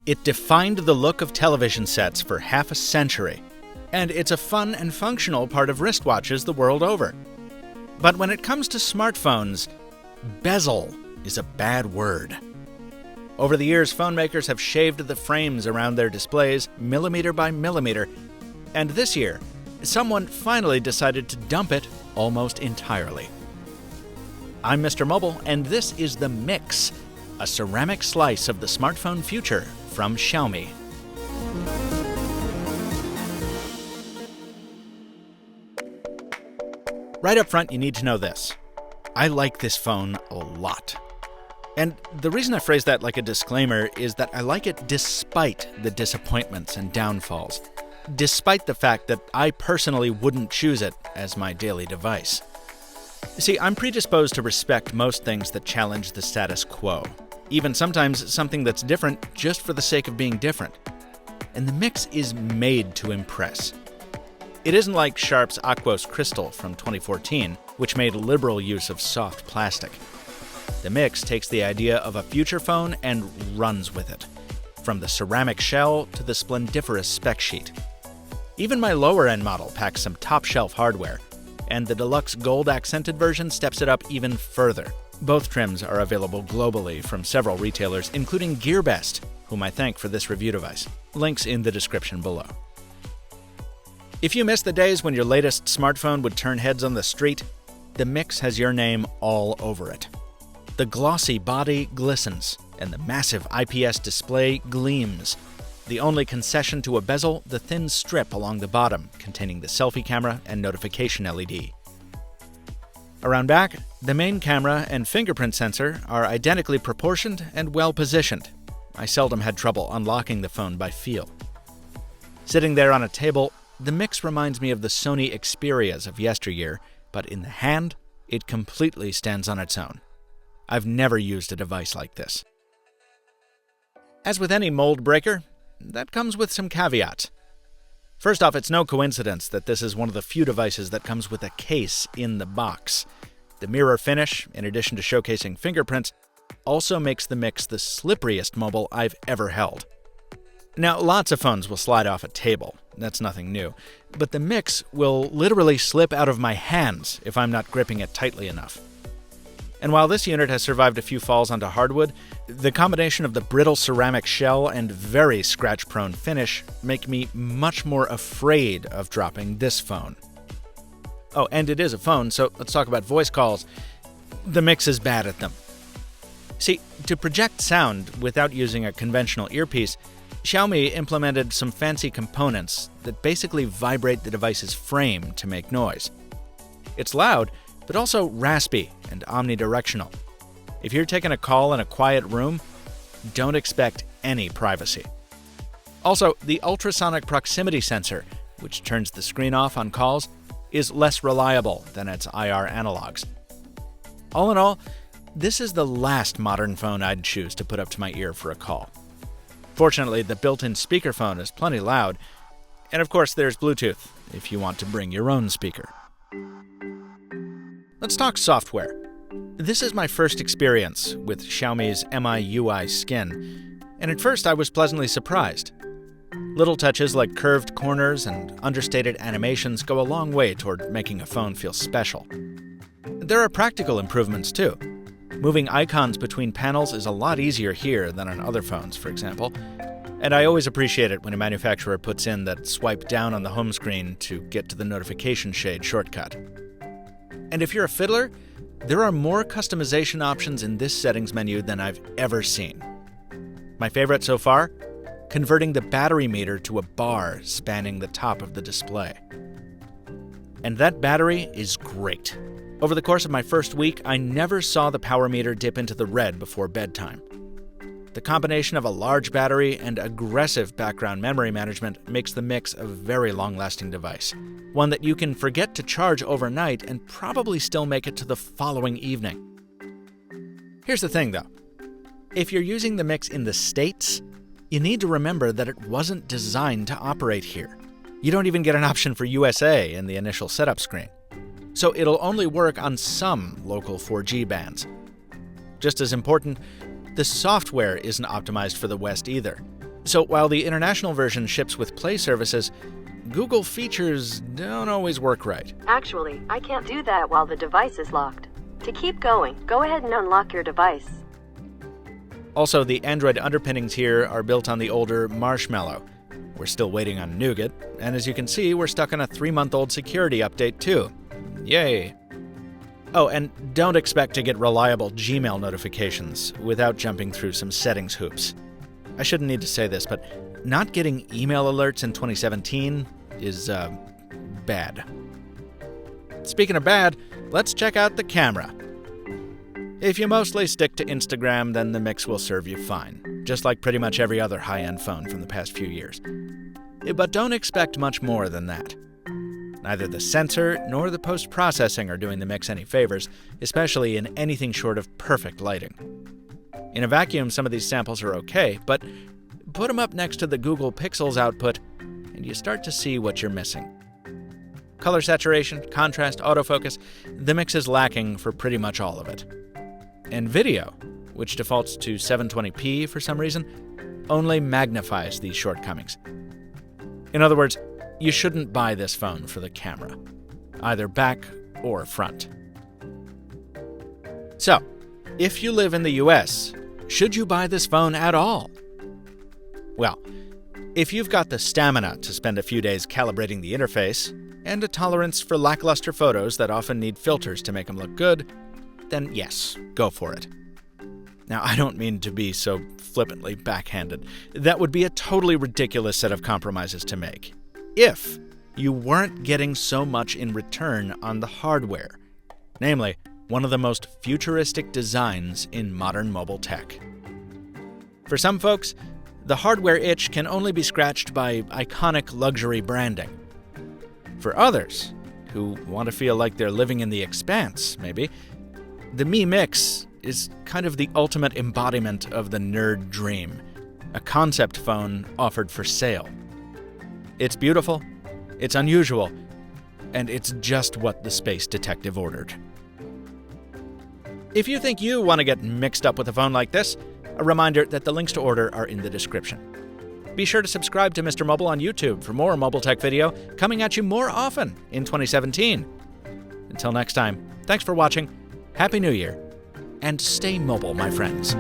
It defined the look of television sets for half a century, and it's a fun and functional part of wristwatches the world over. But when it comes to smartphones, bezel is a bad word. Over the years, phone makers have shaved the frames around their displays millimeter by millimeter, and this year, someone finally decided to dump it almost entirely. I'm MrMobile, and this is the Mix, a ceramic slice of the smartphone future from Xiaomi. Right up front, you need to know this. I like this phone a lot. And the reason I phrase that like a disclaimer is that I like it despite the disappointments and downfalls, despite the fact that I personally wouldn't choose it as my daily device. See, I'm predisposed to respect most things that challenge the status quo, even sometimes something that's different just for the sake of being different. And the Mix is made to impress. It isn't like Sharp's Aquos Crystal from 2014, which made liberal use of soft plastic. The Mix takes the idea of a future phone and runs with it, from the ceramic shell to the splendiferous spec sheet. Even my lower-end model packs some top-shelf hardware, and the deluxe gold-accented version steps it up even further. Both trims are available globally from several retailers, including GearBest, whom I thank for this review device. Links in the description below. If you miss the days when your latest smartphone would turn heads on the street, the Mix has your name all over it. The glossy body glistens, and the massive IPS display gleams. The only concession to a bezel, the thin strip along the bottom, containing the selfie camera and notification LED. Around back, the main camera and fingerprint sensor are identically proportioned and well positioned. I seldom had trouble unlocking the phone by feel. Sitting there on a table, the Mix reminds me of the Sony Xperias of yesteryear, but in the hand, it completely stands on its own. I've never used a device like this. As with any mold breaker, that comes with some caveats. First off, it's no coincidence that this is one of the few devices that comes with a case in the box. The mirror finish, in addition to showcasing fingerprints, also makes the Mix the slipperiest mobile I've ever held. Now, lots of phones will slide off a table. That's nothing new. But the Mix will literally slip out of my hands if I'm not gripping it tightly enough. And while this unit has survived a few falls onto hardwood, the combination of the brittle ceramic shell and very scratch-prone finish make me much more afraid of dropping this phone. Oh, and it is a phone, so let's talk about voice calls. The Mix is bad at them. See, to project sound without using a conventional earpiece, Xiaomi implemented some fancy components that basically vibrate the device's frame to make noise. It's loud, but also raspy and omnidirectional. If you're taking a call in a quiet room, don't expect any privacy. Also, the ultrasonic proximity sensor, which turns the screen off on calls, is less reliable than its IR analogs. All in all, this is the last modern phone I'd choose to put up to my ear for a call. Fortunately, the built-in speakerphone is plenty loud, and of course there's Bluetooth if you want to bring your own speaker. Let's talk software. This is my first experience with Xiaomi's MIUI skin, and at first I was pleasantly surprised. Little touches like curved corners and understated animations go a long way toward making a phone feel special. There are practical improvements too. Moving icons between panels is a lot easier here than on other phones, for example, and I always appreciate it when a manufacturer puts in that swipe down on the home screen to get to the notification shade shortcut. And if you're a fiddler, there are more customization options in this settings menu than I've ever seen. My favorite so far? Converting the battery meter to a bar spanning the top of the display. And that battery is great. Over the course of my first week, I never saw the power meter dip into the red before bedtime. The combination of a large battery and aggressive background memory management makes the Mix a very long-lasting device, one that you can forget to charge overnight and probably still make it to the following evening. Here's the thing, though. If you're using the Mix in the States, you need to remember that it wasn't designed to operate here. You don't even get an option for USA in the initial setup screen. So it'll only work on some local 4G bands. Just as important, the software isn't optimized for the West either. So while the international version ships with Play services, Google features don't always work right. Actually, I can't do that while the device is locked. To keep going, go ahead and unlock your device. Also, the Android underpinnings here are built on the older Marshmallow. We're still waiting on Nougat, and as you can see, we're stuck on a 3-month-old security update too. Yay! Oh, and don't expect to get reliable Gmail notifications without jumping through some settings hoops. I shouldn't need to say this, but not getting email alerts in 2017 is, bad. Speaking of bad, let's check out the camera. If you mostly stick to Instagram, then the Mix will serve you fine, just like pretty much every other high-end phone from the past few years. But don't expect much more than that. Neither the sensor nor the post-processing are doing the Mix any favors, especially in anything short of perfect lighting. In a vacuum, some of these samples are okay, but put them up next to the Google Pixels output, and you start to see what you're missing. Color saturation, contrast, autofocus, the Mix is lacking for pretty much all of it. And video, which defaults to 720p for some reason, only magnifies these shortcomings. In other words, you shouldn't buy this phone for the camera, either back or front. So, if you live in the US, should you buy this phone at all? Well, if you've got the stamina to spend a few days calibrating the interface, and a tolerance for lackluster photos that often need filters to make them look good, then yes, go for it. Now, I don't mean to be so flippantly backhanded. That would be a totally ridiculous set of compromises to make, if you weren't getting so much in return on the hardware, namely, one of the most futuristic designs in modern mobile tech. For some folks, the hardware itch can only be scratched by iconic luxury branding. For others, who want to feel like they're living in the expanse, maybe, the Mi Mix is kind of the ultimate embodiment of the nerd dream, a concept phone offered for sale. It's beautiful, it's unusual, and it's just what the space detective ordered. If you think you want to get mixed up with a phone like this, a reminder that the links to order are in the description. Be sure to subscribe to Mr. Mobile on YouTube for more mobile tech video coming at you more often in 2017. Until next time, thanks for watching, Happy New Year, and stay mobile, my friends.